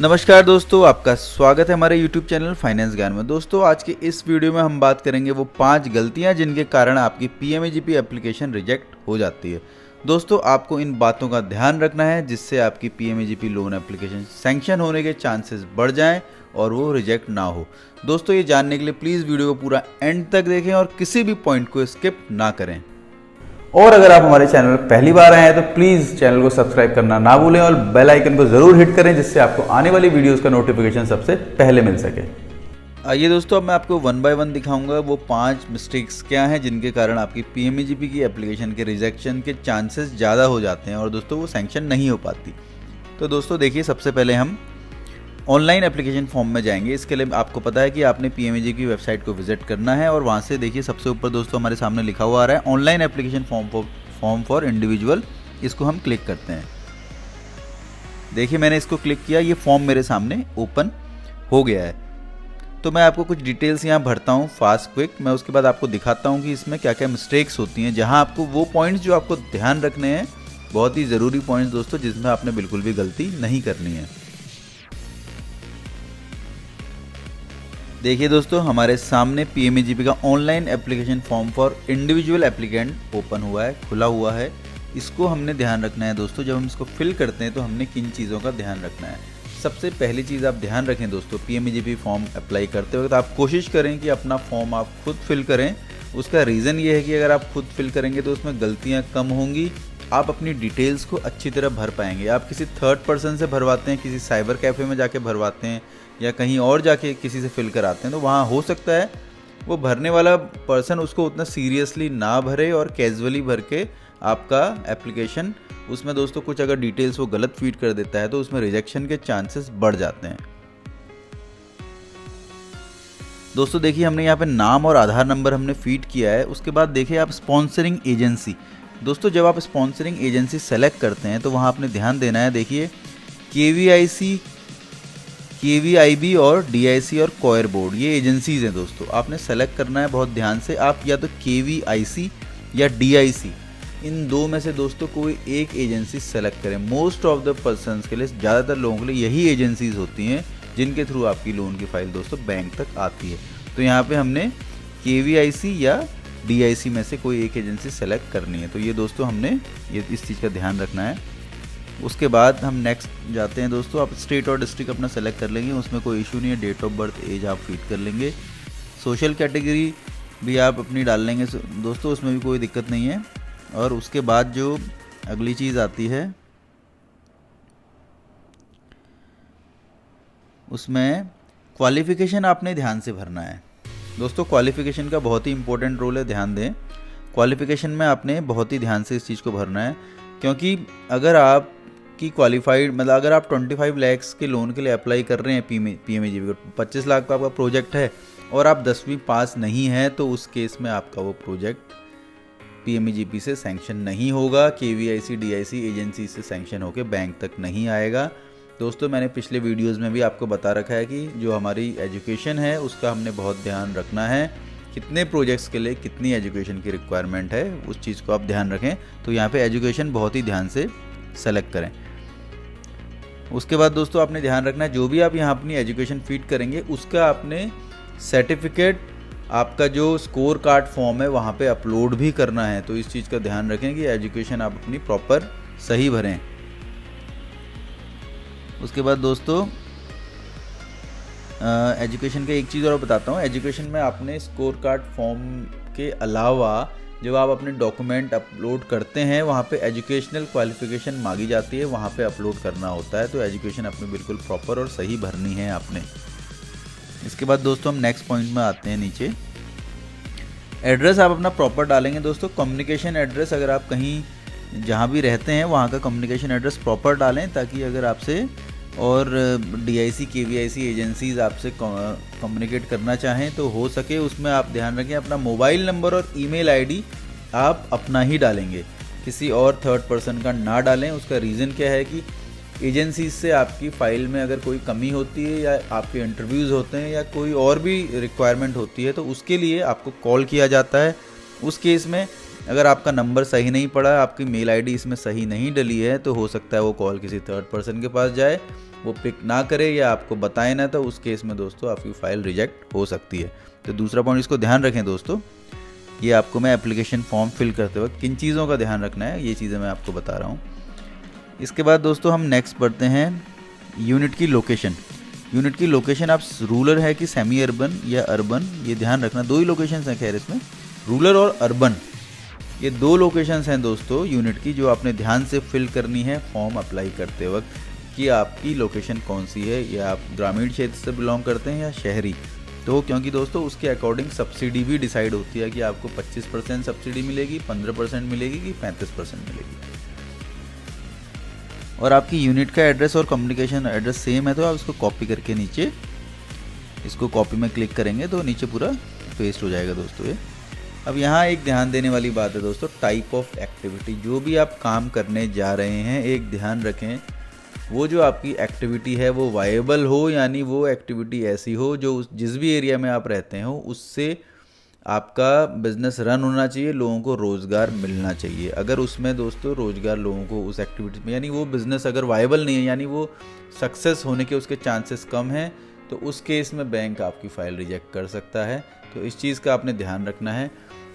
नमस्कार दोस्तों, आपका स्वागत है हमारे YouTube चैनल फाइनेंस ज्ञान में। दोस्तों आज के इस वीडियो में हम बात करेंगे वो 5 गलतियां जिनके कारण आपकी PMAGP एप्लीकेशन रिजेक्ट हो जाती है। दोस्तों आपको इन बातों का ध्यान रखना है जिससे आपकी PMAGP लोन एप्लीकेशन सैंक्शन होने के चांसेस बढ़ जाएं और वो रिजेक्ट ना हो। दोस्तों ये जानने के लिए प्लीज़ वीडियो को पूरा एंड तक देखें और किसी भी पॉइंट को स्किप ना करें। और अगर आप हमारे चैनल पर पहली बार आए हैं तो प्लीज़ चैनल को सब्सक्राइब करना ना भूलें और बेल आइकन को ज़रूर हिट करें जिससे आपको आने वाली वीडियोस का नोटिफिकेशन सबसे पहले मिल सके। आइए दोस्तों, अब मैं आपको 1 बाय 1 दिखाऊंगा वो 5 मिस्टेक्स क्या हैं जिनके कारण आपकी PMAGP की एप्लीकेशन के रिजेक्शन के चांसेस ज़्यादा हो जाते हैं और दोस्तों वो सैंक्शन नहीं हो पाती। तो दोस्तों देखिए, सबसे पहले हम ऑनलाइन एप्लीकेशन फॉर्म में जाएंगे। इसके लिए आपको पता है कि आपने PMAGP की वेबसाइट को विजिट करना है और वहाँ से देखिए सबसे ऊपर दोस्तों हमारे सामने लिखा हुआ आ रहा है online application form for individual. इसको हम क्लिक करते हैं। देखिए मैंने इसको क्लिक किया, ये फॉर्म मेरे सामने ओपन हो गया है। तो मैं आपको कुछ डिटेल्स यहाँ भरता हूँ फास्ट क्विक। मैं उसके बाद आपको दिखाता हूँ कि इसमें क्या क्या मिस्टेक्स होती हैं, जहाँ आपको वो पॉइंट्स जो आपको ध्यान रखने हैं, बहुत ही ज़रूरी पॉइंट्स दोस्तों जिसमें आपने बिल्कुल भी गलती नहीं करनी है। देखिए दोस्तों, हमारे सामने PMAGP का online application form for individual applicant open हुआ है, खुला हुआ है। इसको हमने ध्यान रखना है दोस्तों, जब हम इसको फिल करते हैं तो हमने किन चीज़ों का ध्यान रखना है। सबसे पहली चीज़ आप ध्यान रखें दोस्तों, PMAGP फॉर्म अप्लाई करते वक्त आप कोशिश करें कि अपना फॉर्म आप खुद फिल करें। उसका रीज़न ये है कि अगर आप खुद फिल करेंगे तो उसमें गलतियाँ कम होंगी, आप अपनी डिटेल्स को अच्छी तरह भर पाएंगे। आप किसी थर्ड पर्सन से भरवाते हैं, किसी साइबर कैफ़े में जाके भरवाते हैं या कहीं और जाके किसी से फिल कराते हैं, तो वहाँ हो सकता है वो भरने वाला पर्सन उसको उतना सीरियसली ना भरे और कैजुअली भर के आपका एप्लीकेशन उसमें दोस्तों कुछ अगर डिटेल्स वो गलत फीड कर देता है तो उसमें रिजेक्शन के चांसेस बढ़ जाते हैं। दोस्तों देखिए, हमने यहाँ पे नाम और आधार नंबर हमने फीड किया है। उसके बाद देखिए आप स्पॉन्सरिंग एजेंसी। दोस्तों जब आप स्पॉन्सरिंग एजेंसी सेलेक्ट करते हैं तो वहाँ आपने ध्यान देना है। देखिए KVIC, KVIB और DIC और कॉयर बोर्ड, ये एजेंसीज़ हैं दोस्तों, आपने सेलेक्ट करना है बहुत ध्यान से। आप या तो KVIC या DIC, इन दो में से दोस्तों कोई एक एजेंसी सेलेक्ट करें। मोस्ट ऑफ द पर्सनस के लिए, ज़्यादातर लोगों के लिए यही एजेंसीज़ होती हैं जिनके थ्रू आपकी लोन की फ़ाइल दोस्तों बैंक तक आती है। तो यहाँ पे हमने KVIC या DIC में से कोई एक एजेंसी सेलेक्ट करनी है। तो ये दोस्तों हमने इस चीज़ का ध्यान रखना है। उसके बाद हम नेक्स्ट जाते हैं दोस्तों, आप स्टेट और डिस्ट्रिक्ट अपना सेलेक्ट कर लेंगे, उसमें कोई इशू नहीं है। डेट ऑफ बर्थ, एज आप फीड कर लेंगे। सोशल कैटेगरी भी आप अपनी डाल लेंगे दोस्तों, उसमें भी कोई दिक्कत नहीं है। और उसके बाद जो अगली चीज़ आती है उसमें क्वालिफ़िकेशन आपने ध्यान से भरना है दोस्तों। क्वालिफ़िकेशन का बहुत ही इंपॉर्टेंट रोल है, ध्यान दें। क्वालिफ़िकेशन में आपने बहुत ही ध्यान से इस चीज़ को भरना है, क्योंकि अगर आप की क्वालिफाइड मतलब अगर आप 25 लाख के लोन के लिए अप्लाई कर रहे हैं PMAGP को, 25 लाख का आपका प्रोजेक्ट है और आप 10वीं पास नहीं हैं, तो उस केस में आपका वो प्रोजेक्ट PMAGP से सैंक्शन नहीं होगा। KVIC DIC एजेंसी से सैंक्शन होकर बैंक तक नहीं आएगा। दोस्तों मैंने पिछले वीडियोज़ में भी आपको बता रखा है कि जो हमारी एजुकेशन है उसका हमने बहुत ध्यान रखना है। कितने प्रोजेक्ट्स के लिए कितनी एजुकेशन की रिक्वायरमेंट है उस चीज़ को आप ध्यान रखें। तो यहाँ पे एजुकेशन बहुत ही ध्यान से सेलेक्ट करें। उसके बाद दोस्तों आपने ध्यान रखना है, जो भी आप यहाँ अपनी एजुकेशन फीड करेंगे उसका आपने सर्टिफिकेट, आपका जो स्कोर कार्ड फॉर्म है वहाँ पे अपलोड भी करना है। तो इस चीज़ का ध्यान रखें कि एजुकेशन आप अपनी प्रॉपर सही भरें। उसके बाद दोस्तों एजुकेशन का एक चीज़ और बताता हूँ। एजुकेशन में आपने स्कोर कार्ड फॉर्म के अलावा जब आप अपने डॉक्यूमेंट अपलोड करते हैं वहाँ पे एजुकेशनल क्वालिफ़िकेशन मांगी जाती है, वहाँ पे अपलोड करना होता है। तो एजुकेशन अपनी बिल्कुल प्रॉपर और सही भरनी है आपने। इसके बाद दोस्तों हम नेक्स्ट पॉइंट में आते हैं। नीचे एड्रेस आप अपना प्रॉपर डालेंगे दोस्तों। कम्युनिकेशन एड्रेस, अगर आप कहीं जहाँ भी रहते हैं वहाँ का कम्युनिकेशन एड्रेस प्रॉपर डालें, ताकि अगर आपसे और DIC KVIC एजेंसीज़ आपसे कम्युनिकेट करना चाहें तो हो सके उसमें आप ध्यान रखें अपना मोबाइल नंबर और ईमेल ID आप अपना ही डालेंगे, किसी और थर्ड पर्सन का ना डालें। उसका रीज़न क्या है कि एजेंसीज से आपकी फ़ाइल में अगर कोई कमी होती है या आपके इंटरव्यूज़ होते हैं या कोई और भी रिक्वायरमेंट होती है तो उसके लिए आपको कॉल किया जाता है। उस केस में अगर आपका नंबर सही नहीं पड़ा, आपकी मेल आईडी इसमें सही नहीं डली है, तो हो सकता है वो कॉल किसी थर्ड पर्सन के पास जाए, वो पिक ना करे या आपको बताए ना, तो उस केस में दोस्तों आपकी फ़ाइल रिजेक्ट हो सकती है। तो दूसरा पॉइंट इसको ध्यान रखें दोस्तों। ये आपको मैं एप्लीकेशन फॉर्म फिल करते वक्त किन चीज़ों का ध्यान रखना है, ये चीज़ें मैं आपको बता रहा हूँ। इसके बाद दोस्तों हम नेक्स्ट बढ़ते हैं यूनिट की लोकेशन। यूनिट की लोकेशन आप रूरल है कि सेमी अर्बन या अर्बन, ये ध्यान रखना। दो ही लोकेशंस हैं खैर इसमें, रूरल और अर्बन, ये दो लोकेशंस हैं दोस्तों यूनिट की, जो आपने ध्यान से फिल करनी है फॉर्म अप्लाई करते वक्त कि आपकी लोकेशन कौन सी है, या आप ग्रामीण क्षेत्र से बिलोंग करते हैं या शहरी। तो क्योंकि दोस्तों उसके अकॉर्डिंग सब्सिडी भी डिसाइड होती है कि आपको 25% सब्सिडी मिलेगी, 15% मिलेगी कि 35% मिलेगी। और आपकी यूनिट का एड्रेस और कम्युनिकेशन एड्रेस सेम है, तो आप इसको कॉपी करके नीचे, इसको कॉपी में क्लिक करेंगे तो नीचे पूरा पेस्ट हो जाएगा दोस्तों ये। अब यहाँ एक ध्यान देने वाली बात है दोस्तों, टाइप ऑफ एक्टिविटी। जो भी आप काम करने जा रहे हैं, एक ध्यान रखें, वो जो आपकी एक्टिविटी है वो वायबल हो, यानी वो एक्टिविटी ऐसी हो जो जिस भी एरिया में आप रहते हो उससे आपका बिज़नेस रन होना चाहिए, लोगों को रोज़गार मिलना चाहिए। अगर उसमें दोस्तों रोज़गार लोगों को उस एक्टिविटी में, यानी वो बिज़नेस अगर वायबल नहीं है, यानी वो सक्सेस होने के उसके चांसेस कम हैं, तो उस केस में बैंक आपकी फ़ाइल रिजेक्ट कर सकता है। तो इस चीज़ का आपने ध्यान रखना है।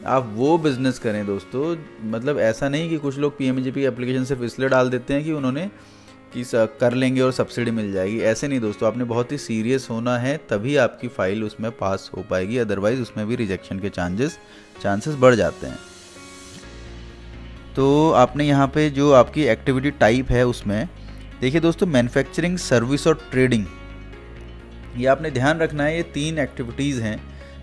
आप वो बिज़नेस करें दोस्तों, मतलब ऐसा नहीं कि कुछ लोग PMJP एप्लीकेशन सिर्फ इसलिए डाल देते हैं कि उन्होंने कि कर लेंगे और सब्सिडी मिल जाएगी। ऐसे नहीं दोस्तों, आपने बहुत ही सीरियस होना है, तभी आपकी फ़ाइल उसमें पास हो पाएगी, अदरवाइज़ उसमें भी रिजेक्शन के चांसेस बढ़ जाते हैं। तो आपने यहाँ पे जो आपकी एक्टिविटी टाइप है उसमें देखिए दोस्तों, मैन्युफैक्चरिंग, सर्विस और ट्रेडिंग, ये आपने ध्यान रखना है। ये 3 एक्टिविटीज़ हैं।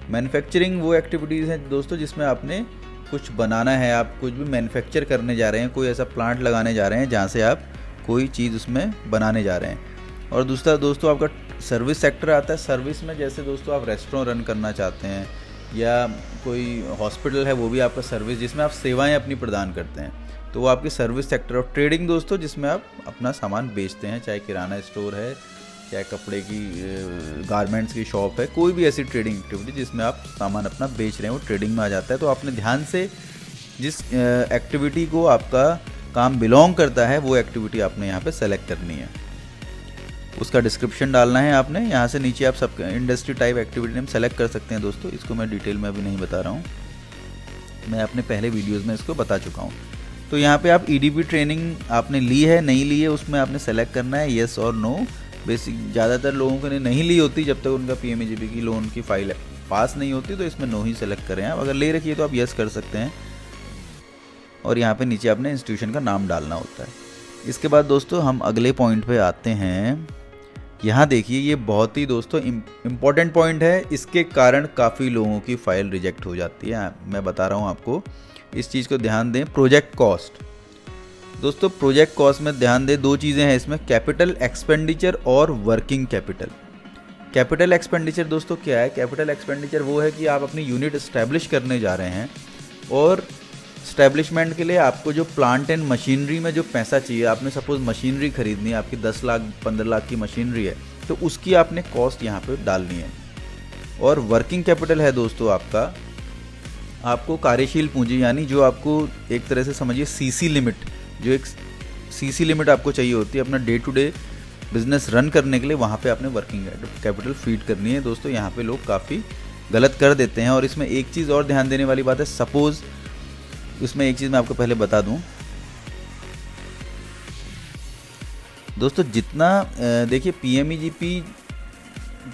मैन्युफैक्चरिंग वो एक्टिविटीज़ हैं दोस्तों जिसमें आपने कुछ बनाना है, आप कुछ भी मैन्युफैक्चर करने जा रहे हैं, कोई ऐसा प्लांट लगाने जा रहे हैं जहाँ से आप कोई चीज़ उसमें बनाने जा रहे हैं। और दूसरा दोस्तों आपका सर्विस सेक्टर आता है। सर्विस में जैसे दोस्तों आप रेस्टोरेंट रन करना चाहते हैं, या कोई हॉस्पिटल है, वो भी आपका सर्विस, जिसमें आप सेवाएं अपनी प्रदान करते हैं, तो वो आपकी सर्विस सेक्टर। और ट्रेडिंग दोस्तों जिसमें आप अपना सामान बेचते हैं, चाहे किराना स्टोर है, चाहे कपड़े की गारमेंट्स की शॉप है, कोई भी ऐसी ट्रेडिंग एक्टिविटी जिसमें आप सामान अपना बेच रहे हैं, वो ट्रेडिंग में आ जाता है। तो आपने ध्यान से जिस एक्टिविटी को आपका काम बिलोंग करता है, वो एक्टिविटी आपने यहाँ पे सेलेक्ट करनी है, उसका डिस्क्रिप्शन डालना है आपने। यहाँ से नीचे आप सब industry type activity name select कर सकते हैं दोस्तों। इसको मैं डिटेल में अभी नहीं बता रहा हूँ, मैं अपने पहले वीडियोज़ में इसको बता चुका हूँ। तो यहाँ पे आप EDP ट्रेनिंग आपने ली है, नहीं ली है, उसमें आपने सेलेक्ट करना है येस और नो। बेसिक ज़्यादातर लोगों को नहीं ली होती जब तक उनका PMJP की लोन की फाइल पास नहीं होती, तो इसमें नो ही सेलेक्ट करें आप। अगर ले रखी है तो आप येस कर सकते हैं, और यहाँ पे नीचे आपने इंस्टीट्यूशन का नाम डालना होता है। इसके बाद दोस्तों हम अगले पॉइंट पे आते हैं। यहाँ देखिए, ये बहुत ही दोस्तों इम्पॉर्टेंट पॉइंट है, इसके कारण काफ़ी लोगों की फ़ाइल रिजेक्ट हो जाती है। मैं बता रहा हूँ आपको, इस चीज़ को ध्यान दें। प्रोजेक्ट कॉस्ट दोस्तों, प्रोजेक्ट कॉस्ट में ध्यान दें, 2 चीज़ें हैं इसमें, कैपिटल एक्सपेंडिचर और वर्किंग कैपिटल। कैपिटल एक्सपेंडिचर दोस्तों क्या है? कैपिटल एक्सपेंडिचर वो है कि आप अपनी यूनिट इस्टेब्लिश करने जा रहे हैं, और स्टैब्लिशमेंट के लिए आपको जो प्लांट एंड मशीनरी में जो पैसा चाहिए, आपने सपोज मशीनरी खरीदनी है, आपकी 10 लाख 15 लाख की मशीनरी है, तो उसकी आपने कॉस्ट यहाँ पे डालनी है। और वर्किंग कैपिटल है दोस्तों आपको कार्यशील पूंजी, यानी जो आपको एक तरह से समझिए CC लिमिट, जो एक CC लिमिट आपको चाहिए होती है अपना day to day business run करने के लिए, वहाँ पे आपने वर्किंग कैपिटल फीड करनी है दोस्तों। यहाँ पे लोग काफ़ी गलत कर देते हैं। और इसमें एक चीज़ और ध्यान देने वाली बात है, सपोज़ इसमें एक चीज़ मैं आपको पहले बता दूं दोस्तों, जितना देखिए PMEGP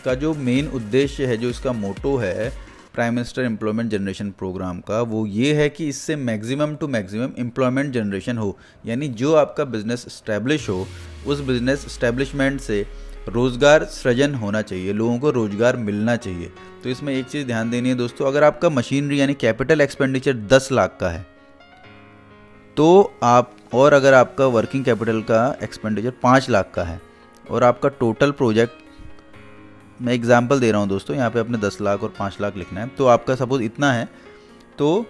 का जो मेन उद्देश्य है, जो इसका मोटो है prime minister employment generation programme का, वो ये है कि इससे maximum to maximum employment generation हो, यानी जो आपका बिजनेस इस्टेब्लिश हो, उस बिजनेस इस्टेब्लिशमेंट से रोज़गार सृजन होना चाहिए, लोगों को रोज़गार मिलना चाहिए। तो इसमें एक चीज़ ध्यान देनी है दोस्तों, अगर आपका मशीनरी यानी कैपिटल एक्सपेंडिचर 10 लाख का है, तो आप, और अगर आपका वर्किंग कैपिटल का एक्सपेंडिचर 5 लाख का है, और आपका टोटल प्रोजेक्ट, मैं एग्जांपल दे रहा हूं दोस्तों, यहाँ पे आपने 10 लाख और 5 लाख लिखना है, तो आपका सपोज इतना है, तो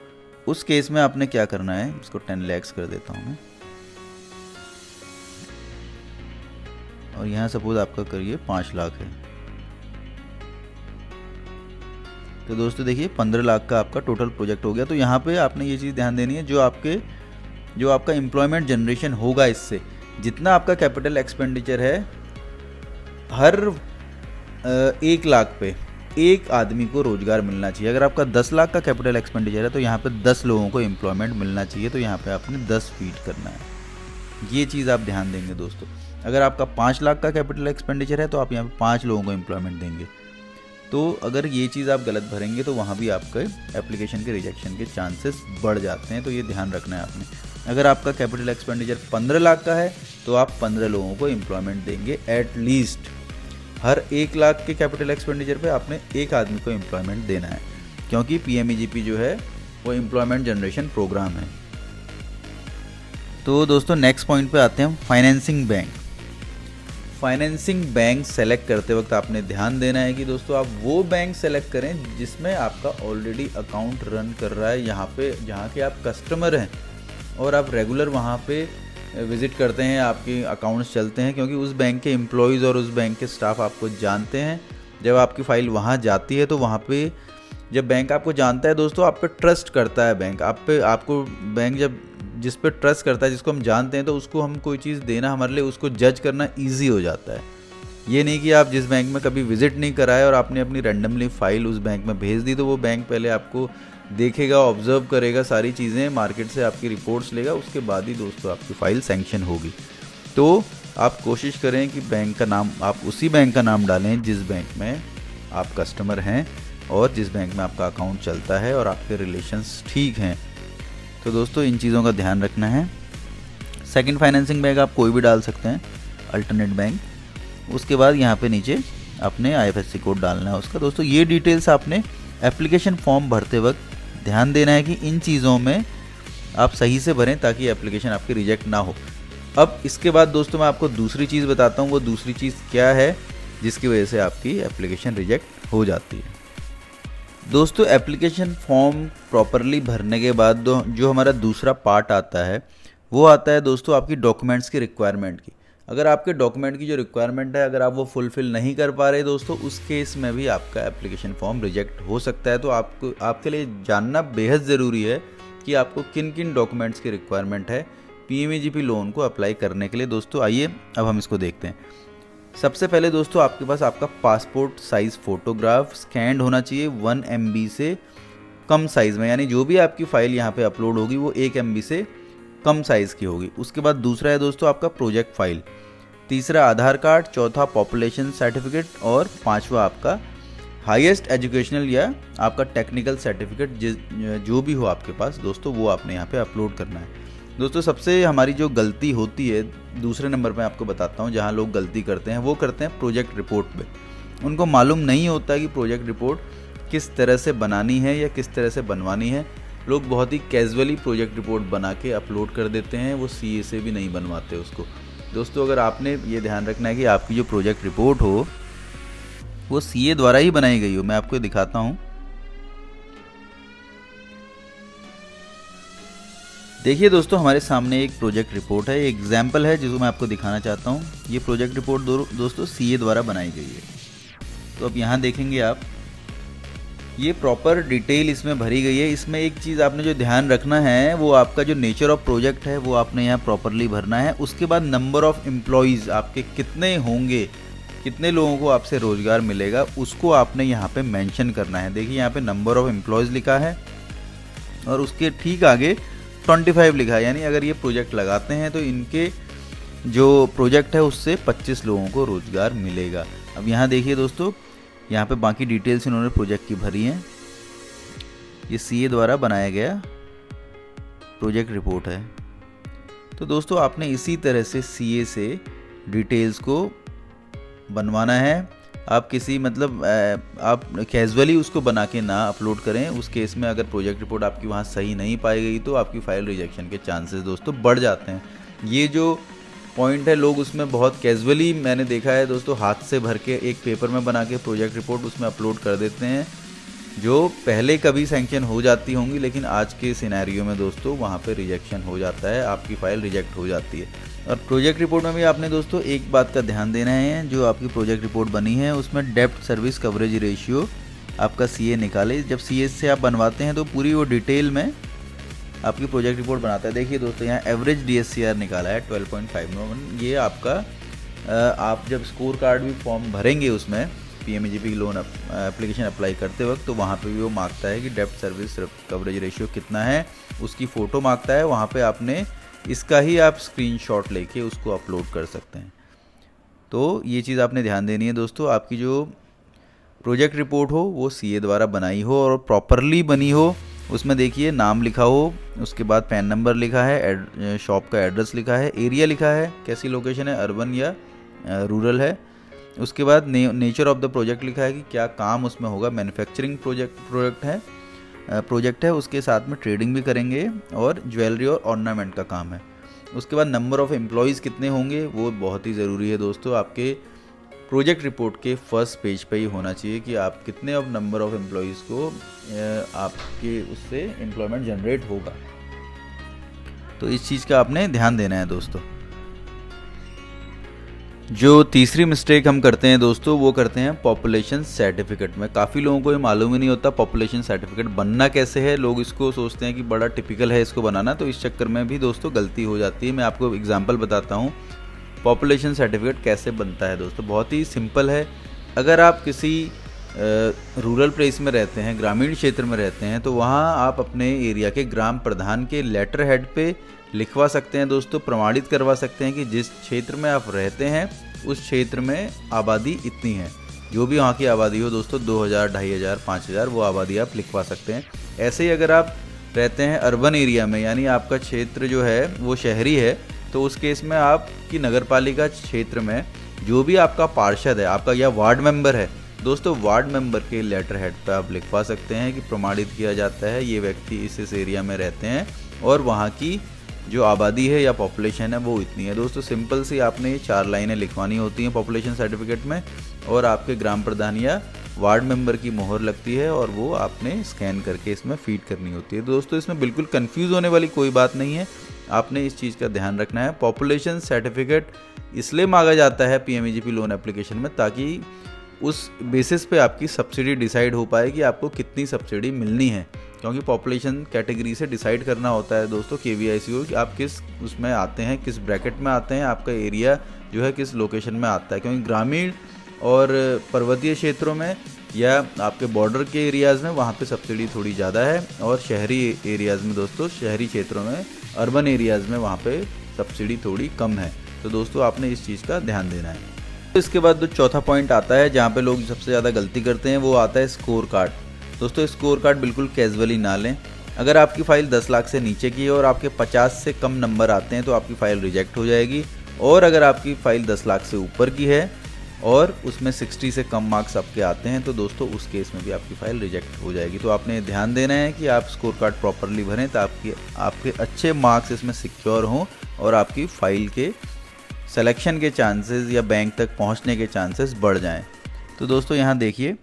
उस केस में आपने क्या करना है, इसको 10 लाख कर देता हूँ मैं, और यहाँ सपोज आपका करिए 5 लाख है, तो दोस्तों देखिए 15 लाख का आपका टोटल प्रोजेक्ट हो गया। तो यहाँ पे आपने ये चीज़ ध्यान देनी है, जो आपका एम्प्लॉयमेंट जनरेशन होगा इससे, जितना आपका कैपिटल एक्सपेंडिचर है, हर 1 लाख पे एक आदमी को रोज़गार मिलना चाहिए। अगर आपका 10 लाख का कैपिटल एक्सपेंडिचर है तो यहाँ पे 10 लोगों को एम्प्लॉयमेंट मिलना चाहिए। तो यहाँ पे आपने 10 फीट करना है, ये चीज़ आप ध्यान देंगे दोस्तों। अगर आपका 5 लाख का कैपिटल एक्सपेंडिचर है तो आप यहाँ पे 5 लोगों को एम्प्लॉयमेंट देंगे। तो अगर ये चीज़ आप गलत भरेंगे तो वहाँ भी आपके एप्लीकेशन के रिजेक्शन के चांसेस बढ़ जाते हैं। तो ये ध्यान रखना है आपने। अगर आपका कैपिटल एक्सपेंडिचर 15 लाख का है तो आप 15 लोगों को एम्प्लॉयमेंट देंगे एटलीस्ट। हर 1 लाख के कैपिटल एक्सपेंडिचर पे आपने एक आदमी को एम्प्लॉयमेंट देना है, क्योंकि पीएमईजीपी जो है वो एम्प्लॉयमेंट जनरेशन प्रोग्राम है। तो दोस्तों नेक्स्ट पॉइंट पे आते हैं, financing bank. Financing bank select करते वक्त आपने ध्यान देना है कि दोस्तों आप वो बैंक सेलेक्ट करें जिसमें आपका ऑलरेडी अकाउंट रन कर रहा है, यहाँ पे जहाँ के आप कस्टमर हैं और आप रेगुलर वहाँ पे विज़िट करते हैं, आपके अकाउंट्स चलते हैं, क्योंकि उस बैंक के एम्प्लॉयज़ और उस बैंक के स्टाफ आपको जानते हैं। जब आपकी फ़ाइल वहाँ जाती है तो वहाँ पे जब बैंक आपको जानता है दोस्तों, आप पे ट्रस्ट करता है बैंक, आपको बैंक जब जिस पे ट्रस्ट करता है, जिसको हम जानते हैं, तो उसको हम कोई चीज़ देना हमारे लिए, उसको जज करना ईजी हो जाता है। ये नहीं कि आप जिस बैंक में कभी विज़िट नहीं कराए और आपने अपनी रैंडमली फ़ाइल उस बैंक में भेज दी, तो वो बैंक पहले आपको देखेगा, ऑब्जर्व करेगा, सारी चीज़ें मार्केट से आपकी रिपोर्ट्स लेगा, उसके बाद ही दोस्तों आपकी फ़ाइल सैंक्शन होगी। तो आप कोशिश करें कि बैंक का नाम, आप उसी बैंक का नाम डालें जिस बैंक में आप कस्टमर हैं और जिस बैंक में आपका अकाउंट चलता है और आपके रिलेशंस ठीक हैं। तो दोस्तों इन चीज़ों का ध्यान रखना है। सेकंड फाइनेंसिंग बैंक आप कोई भी डाल सकते हैं, अल्टरनेट बैंक। उसके बाद यहाँ पे नीचे अपने आईएफएससी कोड डालना है उसका। दोस्तों ये डिटेल्स आपने एप्लीकेशन फॉर्म भरते वक्त ध्यान देना है कि इन चीज़ों में आप सही से भरें ताकि एप्लीकेशन आपकी रिजेक्ट ना हो। अब इसके बाद दोस्तों मैं आपको दूसरी चीज़ बताता हूँ, वो दूसरी चीज़ क्या है जिसकी वजह से आपकी एप्लीकेशन रिजेक्ट हो जाती है। दोस्तों एप्लीकेशन फॉर्म प्रॉपरली भरने के बाद जो हमारा दूसरा पार्ट आता है वो आता है दोस्तों आपकी डॉक्यूमेंट्स की रिक्वायरमेंट की। अगर आपके डॉक्यूमेंट की जो रिक्वायरमेंट है, अगर आप वो फुलफ़िल नहीं कर पा रहे दोस्तों, उस केस में भी आपका एप्लीकेशन फॉर्म रिजेक्ट हो सकता है। तो आपके लिए जानना बेहद ज़रूरी है कि आपको किन किन डॉक्यूमेंट्स की रिक्वायरमेंट है पीएमईजीपी लोन को अप्लाई करने के लिए। दोस्तों आइए अब हम इसको देखते हैं। सबसे पहले दोस्तों आपके पास आपका पासपोर्ट साइज़ फ़ोटोग्राफ स्कैंड होना चाहिए 1 MB से कम साइज़ में, यानी जो भी आपकी फ़ाइल यहाँ पे अपलोड होगी वो 1 MB से कम साइज़ की होगी। उसके बाद दूसरा है दोस्तों आपका प्रोजेक्ट फ़ाइल, तीसरा आधार कार्ड, चौथा पॉपुलेशन सर्टिफिकेट और पांचवा आपका हाईएस्ट एजुकेशनल या आपका टेक्निकल सर्टिफिकेट जो भी हो आपके पास दोस्तों, वो आपने यहाँ पे अपलोड करना है। दोस्तों सबसे हमारी जो गलती होती है दूसरे नंबर पे आपको बताता हूँ, जहाँ लोग गलती करते हैं वो करते हैं प्रोजेक्ट रिपोर्ट पे। उनको मालूम नहीं होता कि प्रोजेक्ट रिपोर्ट किस तरह से बनानी है या किस तरह से बनवानी है। लोग बहुत ही कैजुअली प्रोजेक्ट रिपोर्ट बना के अपलोड कर देते हैं, वो सीए से भी नहीं बनवाते उसको। दोस्तों अगर आपने ये ध्यान रखना है कि आपकी जो प्रोजेक्ट रिपोर्ट हो वो सीए द्वारा ही बनाई गई हो। मैं आपको दिखाता हूँ, देखिए दोस्तों हमारे सामने एक प्रोजेक्ट रिपोर्ट है, एक एग्जाम्पल है जिसको मैं आपको दिखाना चाहता हूँ। ये प्रोजेक्ट रिपोर्ट दोस्तों सीए द्वारा बनाई गई है। तो अब यहाँ देखेंगे आप, ये प्रॉपर डिटेल इसमें भरी गई है। इसमें एक चीज़ आपने जो ध्यान रखना है वो आपका जो नेचर ऑफ प्रोजेक्ट है वो आपने यहाँ प्रॉपरली भरना है। उसके बाद नंबर ऑफ़ एम्प्लॉयज़ आपके कितने होंगे, कितने लोगों को आपसे रोज़गार मिलेगा, उसको आपने यहाँ पे मेंशन करना है। देखिए यहाँ पे नंबर ऑफ़ एम्प्लॉयज़ लिखा है और उसके ठीक आगे 25 लिखा है, यानी अगर ये प्रोजेक्ट लगाते हैं तो इनके जो प्रोजेक्ट है उससे 25 लोगों को रोज़गार मिलेगा। अब यहाँ देखिए दोस्तों, यहाँ पे बाकी डिटेल्स इन्होंने प्रोजेक्ट की भरी हैं। ये सीए द्वारा बनाया गया प्रोजेक्ट रिपोर्ट है। तो दोस्तों आपने इसी तरह से सीए से डिटेल्स को बनवाना है। आप किसी आप कैजुअली उसको बना के ना अपलोड करें। उस केस में अगर प्रोजेक्ट रिपोर्ट आपकी वहाँ सही नहीं पाई गई तो आपकी फ़ाइल रिजेक्शन के चांसेस दोस्तों बढ़ जाते हैं। ये जो पॉइंट है लोग उसमें बहुत कैजुअली, मैंने देखा है दोस्तों, हाथ से भर के एक पेपर में बना के प्रोजेक्ट रिपोर्ट उसमें अपलोड कर देते हैं, जो पहले कभी सैंक्शन हो जाती होंगी, लेकिन आज के सिनेरियो में दोस्तों वहाँ पे रिजेक्शन हो जाता है, आपकी फ़ाइल रिजेक्ट हो जाती है। और प्रोजेक्ट रिपोर्ट में भी आपने दोस्तों एक बात का ध्यान देना है, जो आपकी प्रोजेक्ट रिपोर्ट बनी है उसमें डेब्ट सर्विस कवरेज रेशियो आपका सीए निकाले। जब सीए से आप बनवाते हैं तो पूरी वो डिटेल में आपकी प्रोजेक्ट रिपोर्ट बनाता है। देखिए दोस्तों, यहाँ एवरेज DSCR निकाला है 12.5। ये आपका आप जब स्कोर कार्ड भी फॉर्म भरेंगे उसमें PMAGP लोन एप्लीकेशन अप्लाई करते वक्त, तो वहाँ पे भी वो मांगता है कि डेब्ट सर्विस कवरेज रेशियो कितना है, उसकी फ़ोटो मांगता है। वहाँ पे आपने इसका ही आप स्क्रीनशॉट लेके उसको अपलोड कर सकते हैं। तो ये चीज़ आपने ध्यान देनी है दोस्तों, आपकी जो प्रोजेक्ट रिपोर्ट हो वो सीए द्वारा बनाई हो और प्रॉपरली बनी हो। उसमें देखिए नाम लिखा हो, उसके बाद पैन नंबर लिखा है, शॉप का एड्रेस लिखा है, एरिया लिखा है, कैसी लोकेशन है, अर्बन या रूरल है। उसके बाद नेचर ऑफ द प्रोजेक्ट लिखा है कि क्या काम उसमें होगा, मैन्युफैक्चरिंग प्रोजेक्ट है, उसके साथ में ट्रेडिंग भी करेंगे और ज्वेलरी और ऑर्नामेंट का काम है। उसके बाद नंबर ऑफ़ एम्प्लॉयज़ कितने होंगे वो बहुत ही ज़रूरी है दोस्तों, आपके प्रोजेक्ट रिपोर्ट के फर्स्ट पेज पे ही होना चाहिए कि आप कितने ऑफ नंबर ऑफ़ एम्प्लॉयज़ को आपके उससे एम्प्लॉयमेंट जनरेट होगा। तो इस चीज़ का आपने ध्यान देना है दोस्तों। जो तीसरी मिस्टेक हम करते हैं दोस्तों, वो करते हैं पॉपुलेशन सर्टिफिकेट में। काफ़ी लोगों को ये मालूम ही नहीं होता पॉपुलेशन सर्टिफिकेट बनना कैसे है। लोग इसको सोचते हैं कि बड़ा टिपिकल है इसको बनाना, तो इस चक्कर में भी दोस्तों गलती हो जाती है। मैं आपको एग्जांपल बताता हूँ पॉपुलेशन सर्टिफिकेट कैसे बनता है दोस्तों। बहुत ही सिंपल है। अगर आप किसी रूरल प्लेस में रहते हैं, ग्रामीण क्षेत्र में रहते हैं, तो वहाँ आप अपने एरिया के ग्राम प्रधान के लेटर हेड पे लिखवा सकते हैं दोस्तों, प्रमाणित करवा सकते हैं कि जिस क्षेत्र में आप रहते हैं उस क्षेत्र में आबादी इतनी है। जो भी वहाँ की आबादी हो दोस्तों, 2000, 2500, 5000, वो आबादी आप लिखवा सकते हैं। ऐसे ही अगर आप रहते हैं अर्बन एरिया में, यानी आपका क्षेत्र जो है वो शहरी है, तो उस केस में आपकी नगर पालिका क्षेत्र में जो भी आपका पार्षद है आपका या वार्ड मेंबर है दोस्तों, वार्ड मेंबर के लेटर हेड पर आप लिखवा सकते हैं कि प्रमाणित किया जाता है ये व्यक्ति इस एरिया में रहते हैं और वहाँ की जो आबादी है या पॉपुलेशन है वो इतनी है। दोस्तों सिंपल सी आपने ये 4 लाइनें लिखवानी होती हैं पॉपुलेशन सर्टिफिकेट में, और आपके ग्राम प्रधान या वार्ड मेंबर की मोहर लगती है और वो आपने स्कैन करके इसमें फीड करनी होती है। दोस्तों इसमें बिल्कुल कंफ्यूज होने वाली कोई बात नहीं है, आपने इस चीज़ का ध्यान रखना है। पॉपुलेशन सर्टिफिकेट इसलिए मांगा जाता है PMAGP लोन एप्लीकेशन में ताकि उस बेसिस पे आपकी सब्सिडी डिसाइड हो पाए कि आपको कितनी सब्सिडी मिलनी है, क्योंकि पॉपुलेशन कैटेगरी से डिसाइड करना होता है दोस्तों KVIC को कि आप किस उसमें आते हैं, किस ब्रैकेट में आते हैं, आपका एरिया जो है किस लोकेशन में आता है। क्योंकि ग्रामीण और पर्वतीय क्षेत्रों में या आपके बॉर्डर के एरियाज़ में वहाँ पे सब्सिडी थोड़ी ज़्यादा है, और शहरी एरियाज़ में दोस्तों, शहरी क्षेत्रों में, अर्बन एरियाज़ में वहाँ पे सब्सिडी थोड़ी कम है। तो दोस्तों आपने इस चीज़ का ध्यान देना है। तो इसके बाद जो चौथा पॉइंट आता है जहाँ पे लोग सबसे ज़्यादा गलती करते हैं वो आता है स्कोर कार्ड। दोस्तों स्कोर कार्ड बिल्कुल कैजुअली ना लें। अगर आपकी फ़ाइल 10 लाख से नीचे की है और आपके 50 से कम नंबर आते हैं तो आपकी फ़ाइल रिजेक्ट हो जाएगी, और अगर आपकी फ़ाइल 10 लाख से ऊपर की है और उसमें 60 से कम मार्क्स आपके आते हैं तो दोस्तों उस केस में भी आपकी फ़ाइल रिजेक्ट हो जाएगी। तो आपने ध्यान देना है कि आप स्कोर कार्ड प्रॉपरली भरें ताकि आपके अच्छे मार्क्स इसमें सिक्योर हों और आपकी फ़ाइल के सिलेक्शन के चांसेस या बैंक तक पहुंचने के चांसेस बढ़ जाएं। तो दोस्तों यहाँ देखिए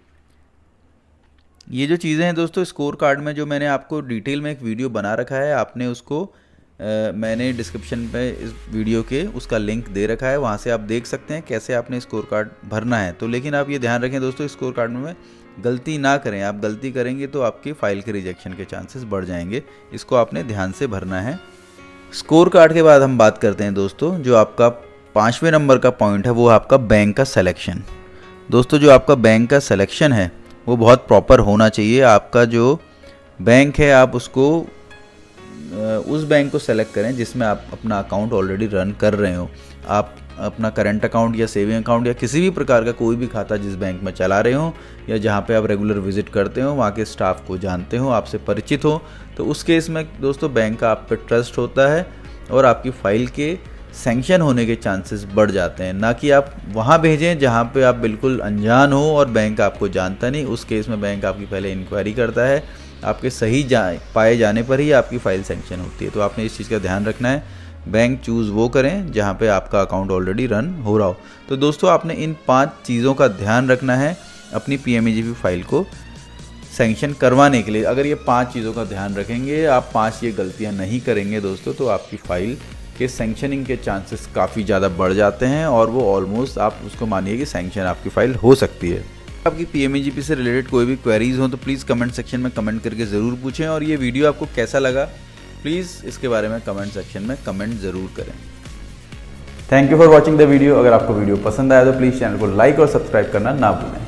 ये जो चीज़ें हैं दोस्तों स्कोर कार्ड में, जो मैंने आपको डिटेल में एक वीडियो बना रखा है, आपने उसको मैंने डिस्क्रिप्शन पे इस वीडियो के उसका लिंक दे रखा है, वहाँ से आप देख सकते हैं कैसे आपने स्कोर कार्ड भरना है। तो लेकिन आप ये ध्यान रखें दोस्तों स्कोर कार्ड में गलती ना करें। आप गलती करेंगे तो आपकी फ़ाइल के रिजेक्शन के चांसेस बढ़ जाएंगे, इसको आपने ध्यान से भरना है। स्कोर कार्ड के बाद हम बात करते हैं दोस्तों जो आपका 5वें नंबर का पॉइंट है वो आपका बैंक का सिलेक्शन। दोस्तों जो आपका बैंक का सिलेक्शन है वो बहुत प्रॉपर होना चाहिए। आपका जो बैंक है आप उसको उस बैंक को सेलेक्ट करें जिसमें आप अपना अकाउंट ऑलरेडी रन कर रहे हो। आप अपना करंट अकाउंट या सेविंग अकाउंट या किसी भी प्रकार का कोई भी खाता जिस बैंक में चला रहे हो या जहाँ पे आप रेगुलर विजिट करते हो, वहाँ के स्टाफ को जानते हो, आपसे परिचित हो, तो उस केस में दोस्तों बैंक का आप पे ट्रस्ट होता है और आपकी फ़ाइल के सैंक्शन होने के चांसेस बढ़ जाते हैं। ना कि आप वहाँ भेजें जहाँ पे आप बिल्कुल अनजान हो और बैंक आपको जानता नहीं। उस केस में बैंक आपकी पहले इंक्वायरी करता है, आपके सही पाए जाने पर ही आपकी फ़ाइल सैंक्शन होती है। तो आपने इस चीज़ का ध्यान रखना है, बैंक चूज़ वो करें जहाँ पे आपका अकाउंट ऑलरेडी रन हो रहा हो। तो दोस्तों आपने इन 5 चीज़ों का ध्यान रखना है अपनी PMAGP फ़ाइल को सैंक्शन करवाने के लिए। अगर ये 5 चीज़ों का ध्यान रखेंगे, आप 5 ये गलतियाँ नहीं करेंगे दोस्तों, तो आपकी फ़ाइल के सैंक्शनिंग के चांसेस काफ़ी ज़्यादा बढ़ जाते हैं और वो ऑलमोस्ट आप उसको मानिए कि सैंक्शन आपकी फ़ाइल हो सकती है। आपकी पीएमईजीपी से रिलेटेड कोई भी क्वेरीज हो तो प्लीज़ कमेंट सेक्शन में कमेंट करके ज़रूर पूछें, और ये वीडियो आपको कैसा लगा प्लीज़ इसके बारे में कमेंट सेक्शन में कमेंट ज़रूर करें। Thank you for watching the video. अगर आपको वीडियो पसंद आया तो प्लीज़ चैनल को लाइक और सब्सक्राइब करना ना भूलें।